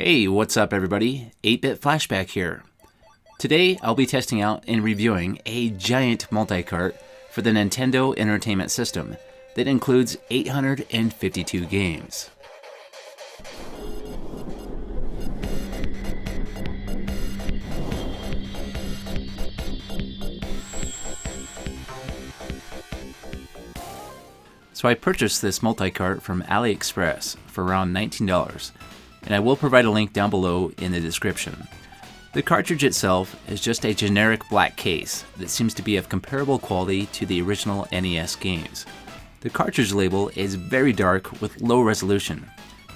Hey, what's up everybody? 8-Bit Flashback here. Today I'll be testing out and reviewing a giant multi-cart for the Nintendo Entertainment System that includes 852 games. So I purchased this multi-cart from AliExpress for around $19, and I will provide a link down below in the description. The cartridge itself is just a generic black case that seems to be of comparable quality to the original NES games. The cartridge label is very dark with low resolution,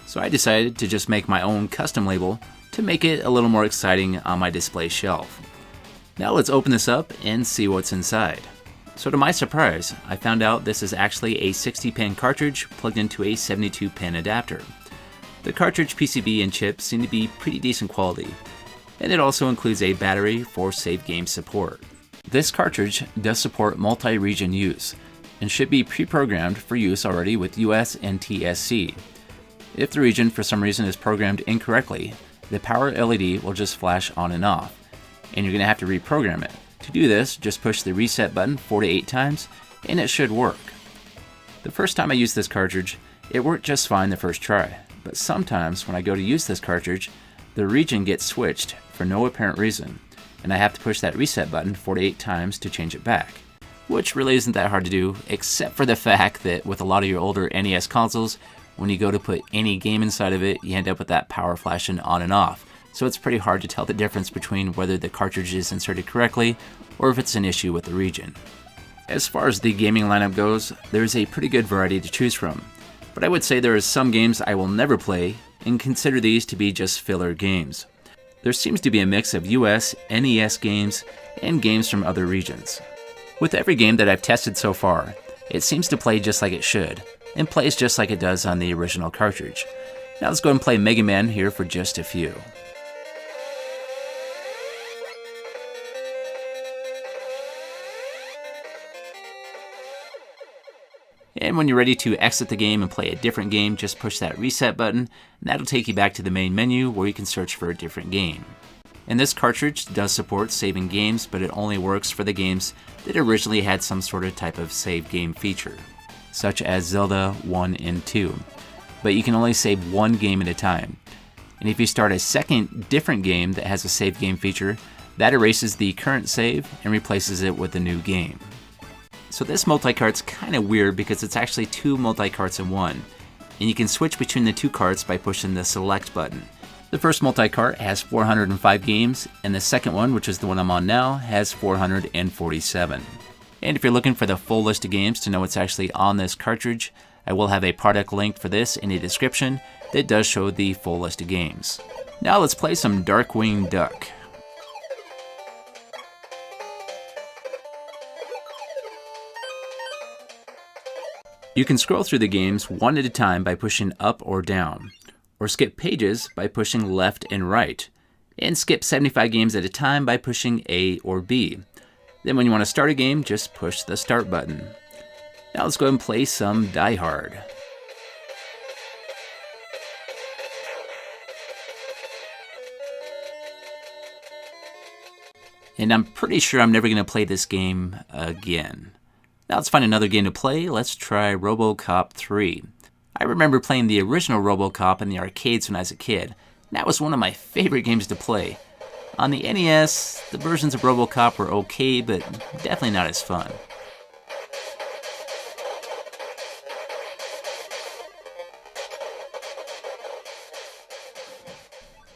so I decided to just make my own custom label to make it a little more exciting on my display shelf. Now let's open this up and see what's inside. So to my surprise, I found out this is actually a 60-pin cartridge plugged into a 72-pin adapter. The cartridge PCB and chip seem to be pretty decent quality, and it also includes a battery for save game support. This cartridge does support multi-region use, and should be pre-programmed for use already with US NTSC. If the region for some reason is programmed incorrectly, the power LED will just flash on and off, and you're going to have to reprogram it. To do this, just push the reset button 4 to 8 times, and it should work. The first time I used this cartridge, it worked just fine the first try, but sometimes when I go to use this cartridge, the region gets switched for no apparent reason, and I have to push that reset button 4 to 8 times to change it back, which really isn't that hard to do, except for the fact that with a lot of your older NES consoles, when you go to put any game inside of it, you end up with that power flashing on and off. So it's pretty hard to tell the difference between whether the cartridge is inserted correctly or if it's an issue with the region. As far as the gaming lineup goes, there's a pretty good variety to choose from, but I would say there are some games I will never play and consider these to be just filler games. There seems to be a mix of US, NES games, and games from other regions. With every game that I've tested so far, it seems to play just like it should, and plays just like it does on the original cartridge. Now let's go and play Mega Man here for just a few. And when you're ready to exit the game and play a different game, just push that reset button, and that'll take you back to the main menu where you can search for a different game. And this cartridge does support saving games, but it only works for the games that originally had some sort of type of save game feature, such as Zelda 1 and 2. But you can only save one game at a time. And if you start a second different game that has a save game feature, that erases the current save and replaces it with a new game. So this multi-cart's kind of weird because it's actually 2 multi-carts in one, and you can switch between the 2 carts by pushing the select button. The first multi-cart has 405 games, and the second one, which is the one I'm on now, has 447. And if you're looking for the full list of games to know what's actually on this cartridge, I will have a product link for this in the description that does show the full list of games. Now let's play some Darkwing Duck. You can scroll through the games one at a time by pushing up or down, or skip pages by pushing left and right, and skip 75 games at a time by pushing A or B. Then when you want to start a game, just push the start button. Now let's go ahead and play some Die Hard. And I'm pretty sure I'm never going to play this game again. Now let's find another game to play. Let's try Robocop 3. I remember playing the original Robocop in the arcades when I was a kid. That was one of my favorite games to play. On the NES, the versions of Robocop were okay, but definitely not as fun.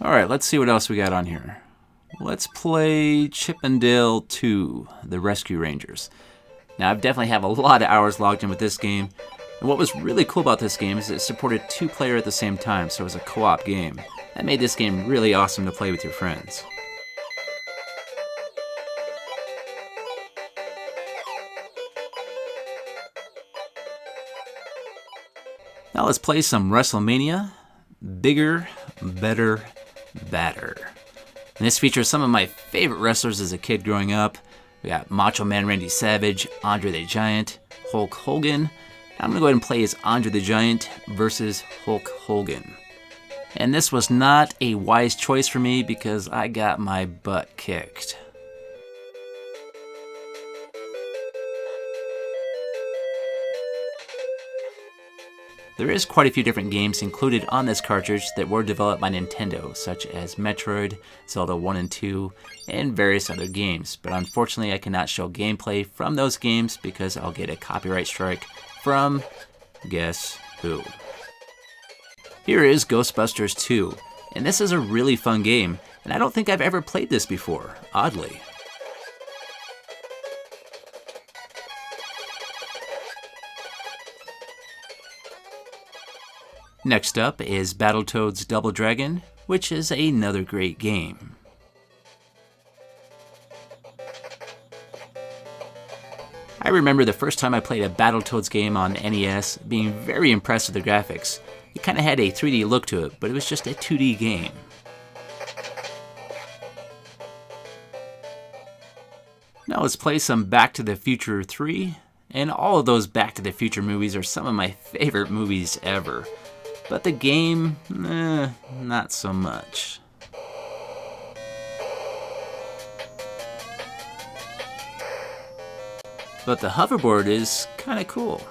Alright, let's see what else we got on here. Let's play Chippendale 2, The Rescue Rangers. Now, I definitely have a lot of hours logged in with this game, and what was really cool about this game is it supported 2 players at the same time, so it was a co-op game. That made this game really awesome to play with your friends. Now let's play some WrestleMania, Bigger, Better, Badder. And this features some of my favorite wrestlers as a kid growing up. We got Macho Man Randy Savage, Andre the Giant, Hulk Hogan. I'm going to go ahead and play as Andre the Giant versus Hulk Hogan. And this was not a wise choice for me because I got my butt kicked. There is quite a few different games included on this cartridge that were developed by Nintendo, such as Metroid, Zelda 1 and 2, and various other games. But unfortunately, I cannot show gameplay from those games because I'll get a copyright strike from, guess who? Here is Ghostbusters 2, and this is a really fun game, and I don't think I've ever played this before, oddly. Next up is Battletoads Double Dragon, which is another great game. I remember the first time I played a Battletoads game on NES being very impressed with the graphics. It kind of had a 3D look to it, but it was just a 2D game. Now let's play some Back to the Future 3, and all of those Back to the Future movies are some of my favorite movies ever. But the game, not so much. But the hoverboard is kinda cool.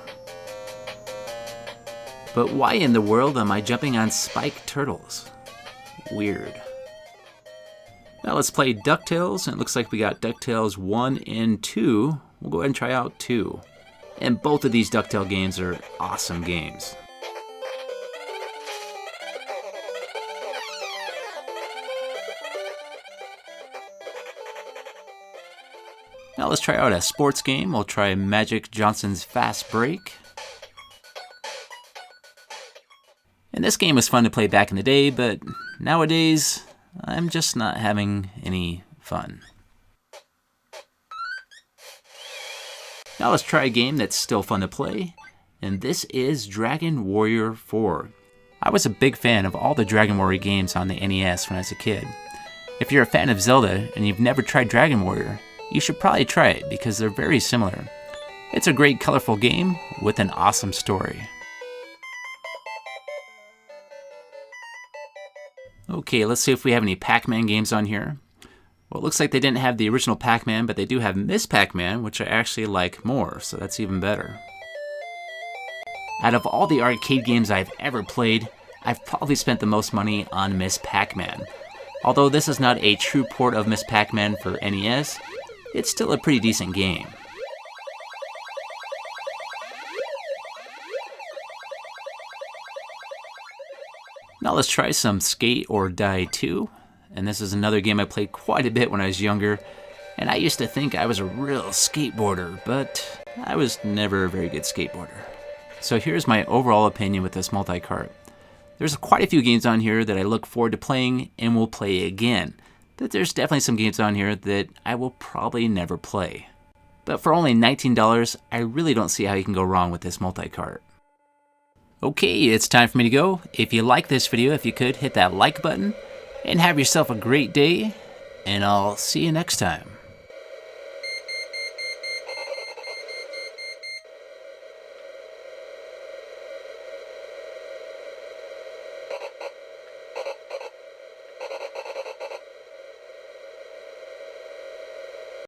But why in the world am I jumping on spiked turtles? Weird. Now let's play Ducktales, and it looks like we got Ducktales 1 and 2. We'll go ahead and try out 2. And both of these Ducktale games are awesome games. Now let's try out a sports game. We'll try Magic Johnson's Fast Break. And this game was fun to play back in the day, but nowadays, I'm just not having any fun. Now let's try a game that's still fun to play, and this is Dragon Warrior 4. I was a big fan of all the Dragon Warrior games on the NES when I was a kid. If you're a fan of Zelda and you've never tried Dragon Warrior, you should probably try it because they're very similar. It's a great colorful game with an awesome story. Okay, let's see if we have any PacMan games on here. Well, it looks like they didn't have the original PacMan, but they do have Miss PacMan, which I actually like more, so that's even better. Out of all the arcade games I've ever played, I've probably spent the most money on Miss PacMan. Although this is not a true port of Miss PacMan for NES, it's still a pretty decent game. Now let's try some Skate or Die 2. And this is another game I played quite a bit when I was younger. And I used to think I was a real skateboarder, but I was never a very good skateboarder. So here's my overall opinion with this multi-cart. There's quite a few games on here that I look forward to playing and will play again. But there's definitely some games on here that I will probably never play. But for only $19, I really don't see how you can go wrong with this multi-cart. Okay, it's time for me to go. If you like this video, if you could, hit that like button, and have yourself a great day, and I'll see you next time.